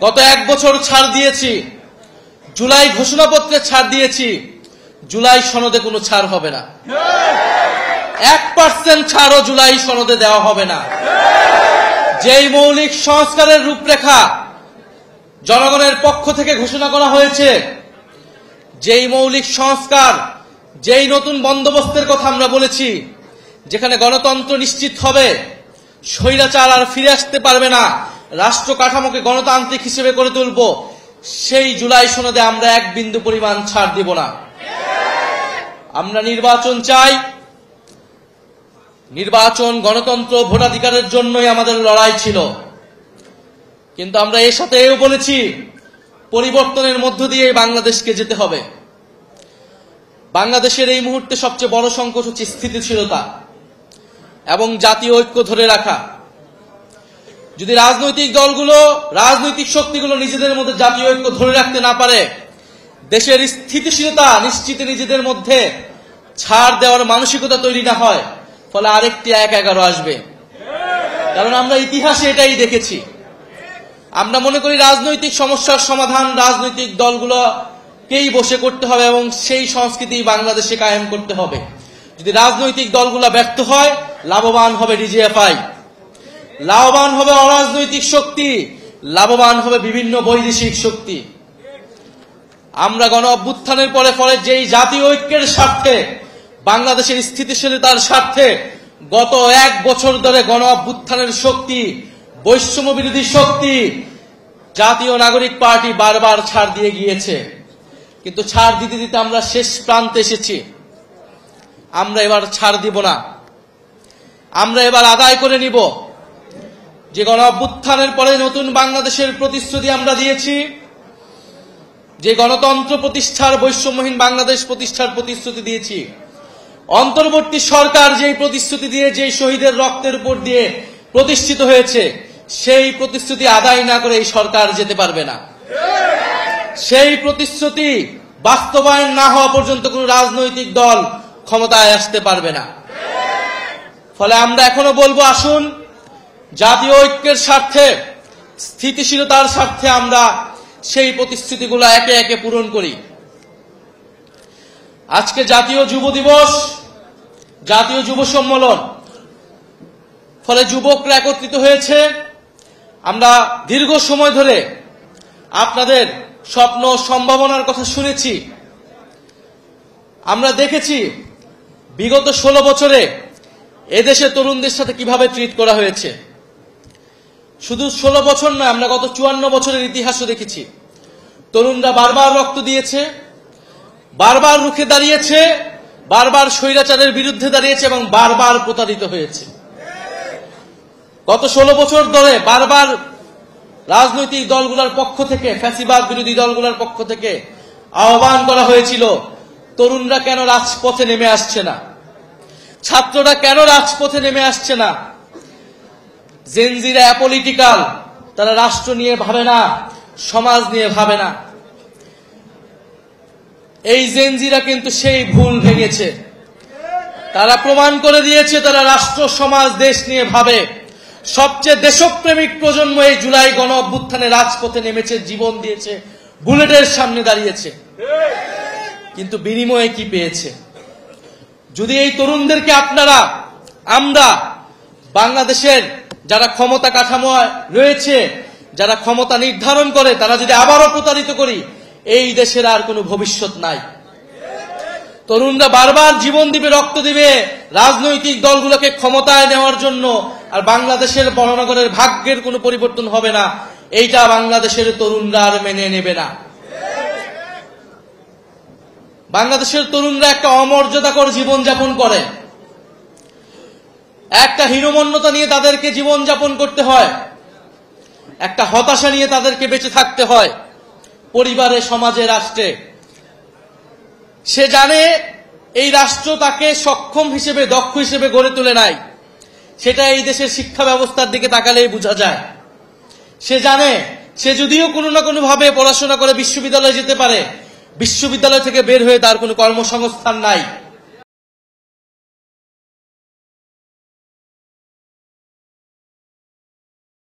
গত 1 বছর ছাড় দিয়েছি, জুলাই ঘোষণাপত্রে ছাড় দিয়েছি, জুলাই সনদে কোনো ছাড় হবে না। 1% ছাড়ও জুলাই সনদে দেওয়া হবে না। যেই মৌলিক সংস্কারের রূপরেখা জনগণের পক্ষ থেকে ঘোষণা করা হয়েছে, যেই মৌলিক সংস্কার, যেই নতুন বন্দোবস্তের কথা আমরা বলেছি, যেখানে গণতন্ত্র নিশ্চিত হবে, স্বৈরাচার আর ফিরে আসতে পারবে না, রাষ্ট্র কাঠামোকে গণতান্ত্রিক হিসেবে করে তুলব, সেই জুলাই সনদে আমরা 1 বিন্দু পরিমাণ ছাড় দিব না। আমরা নির্বাচন চাই। নির্বাচন, গণতন্ত্র, ভোটাধিকারের জন্যই আমাদের লড়াই ছিল। কিন্তু আমরা এর সাথে এও বলেছি, পরিবর্তনের মধ্য দিয়ে বাংলাদেশকে যেতে হবে। বাংলাদেশের এই মুহূর্তে সবচেয়ে বড় সংকট হচ্ছে স্থিতিশীলতা এবং জাতীয় ঐক্য ধরে রাখা। যদি রাজনৈতিক দলগুলো, রাজনৈতিক শক্তিগুলো নিজেদের মধ্যে জাতীয় ঐক্য ধরে রাখতে না পারে, দেশের স্থিতিশীলতা নিশ্চিতে নিজেদের মধ্যে ছাড় দেওয়ার মানসিকতা তৈরি না হয়, ফলে আরেকটি 1-11 আসবে। কারণ আমরা ইতিহাসে এটাই দেখেছি। আমরা মনে করি রাজনৈতিক সমস্যার সমাধান রাজনৈতিক দলগুলোকেই বসে করতে হবে এবং সেই সংস্কৃতি বাংলাদেশে কায়েম করতে হবে। যদি রাজনৈতিক দলগুলো ব্যর্থ হয়, লাভবান হবে ডিজিএফআই, লাভবান হবে অরাজনৈতিক শক্তি, লাভবান হবে বিভিন্ন বৈদেশিক শক্তি। আমরা গণ অভ্যুত্থানের পরে যেই জাতীয় ঐক্যের স্বার্থে, বাংলাদেশের স্থিতিশীলতার স্বার্থে গত 1 বছর ধরে গণ অভ্যুত্থানের শক্তি, বৈষম্য বিরোধী শক্তি, জাতীয় নাগরিক পার্টি বারবার ছাড় দিয়ে গিয়েছে। কিন্তু ছাড় দিতে দিতে আমরা শেষ প্রান্তে এসেছি। আমরা এবার ছাড় দিব না। আমরা এবার আদায় করে নিব যে গণ অভ্যুত্থানের পরে নতুন বাংলাদেশের প্রতিশ্রুতি আমরা দিয়েছি, যে গণতন্ত্র প্রতিষ্ঠার, বৈষম্যহীন বাংলাদেশ প্রতিষ্ঠার প্রতিশ্রুতি দিয়েছি, অন্তর্বর্তী সরকার যেই প্রতিশ্রুতি দিয়ে, যেই শহীদের রক্তের উপর দিয়ে প্রতিষ্ঠিত হয়েছে, সেই প্রতিশ্রুতি আদায় না করে এই সরকার যেতে পারবে না। সেই প্রতিশ্রুতি বাস্তবায়ন না হওয়া পর্যন্ত কোন রাজনৈতিক দল ক্ষমতায় আসতে পারবে না। ফলে আমরা এখনো বলবো, আসুন জাতীয় ঐক্যের স্বার্থে, স্থিতিশীলতার স্বার্থে আমরা সেই প্রতিশ্রুতিগুলো একে একে পূরণ করি। আজকে জাতীয় যুব দিবস, জাতীয় যুব সম্মেলন, ফলে যুবকরা একত্রিত হয়েছে। আমরা দীর্ঘ সময় ধরে আপনাদের স্বপ্ন, সম্ভাবনার কথা শুনেছি। আমরা দেখেছি বিগত 16 বছরে এদেশে তরুণদের সাথে কিভাবে ট্রিট করা হয়েছে। শুধু 16 বছর নয়, আমরা গত 54 বছরের ইতিহাসও দেখেছি। তরুণরা বারবার রক্ত দিয়েছে, বারবার রুখে দাঁড়িয়েছে, বারবার স্বৈরাচারের বিরুদ্ধে দাঁড়িয়েছে এবং বারবার প্রতারিত হয়েছে। গত 16 বছর ধরে বারবার রাজনৈতিক দলগুলোর পক্ষ থেকে, ফ্যাসিবাদ বিরোধী দলগুলোর পক্ষ থেকে আহ্বান করা হয়েছিল, তরুণরা কেন রাজপথে নেমে আসছে না, ছাত্ররা কেন রাজপথে নেমে আসছে না। জেনজিরা অ্যাপলিটিক্যাল, তারা রাষ্ট্র নিয়ে ভাবে না, সমাজ নিয়ে ভাবে না। এই জেনজিরা কিন্তু সেই ভুল ভেঙেছে। তারা প্রমাণ করে দিয়েছে তারা রাষ্ট্র, সমাজ, দেশ নিয়ে ভাবে। সবচেয়ে দেশপ্রেমিক প্রজন্ম এই জুলাই গণ অভ্যুত্থানে রাজপথে নেমেছে, জীবন দিয়েছে, বুলেটের সামনে দাঁড়িয়েছে। কিন্তু বিনিময়ে কি পেয়েছে? যদি এই তরুণদেরকে আমরা বাংলাদেশের যারা ক্ষমতা কাঠামো রয়েছে, যারা ক্ষমতা নির্ধারণ করে, তারা যদি আবারও প্রতারিত করি, এই দেশের আর কোনো ভবিষ্যৎ নাই। তরুণরা বারবার জীবন দিবে, রক্ত দিবে রাজনৈতিক দলগুলোকে ক্ষমতায় নেওয়ার জন্য, আর বাংলাদেশের মহানগরের ভাগ্যের কোনো পরিবর্তন হবে না, এইটা বাংলাদেশের তরুণরা আর মেনে নেবে না। বাংলাদেশের তরুণরা একটা অমর্যাদাকর জীবনযাপন করে, একটা হীনমন্যতা নিয়ে তাদেরকে জীবনযাপন করতে হয়, একটা হতাশা নিয়ে তাদেরকে বেঁচে থাকতে হয় পরিবারে, সমাজে, রাষ্ট্রে। সে জানে এই রাষ্ট্র তাকে সক্ষম হিসেবে, দক্ষ হিসেবে গড়ে তুলে নাই। সেটা এই দেশের শিক্ষা ব্যবস্থার দিকে তাকালেই বোঝা যায়। সে জানে সে যদিও কোনো না কোনো ভাবে পড়াশোনা করে বিশ্ববিদ্যালয়ে যেতে পারে, বিশ্ববিদ্যালয় থেকে বের হয়ে তার কোনো কর্মসংস্থান নাই।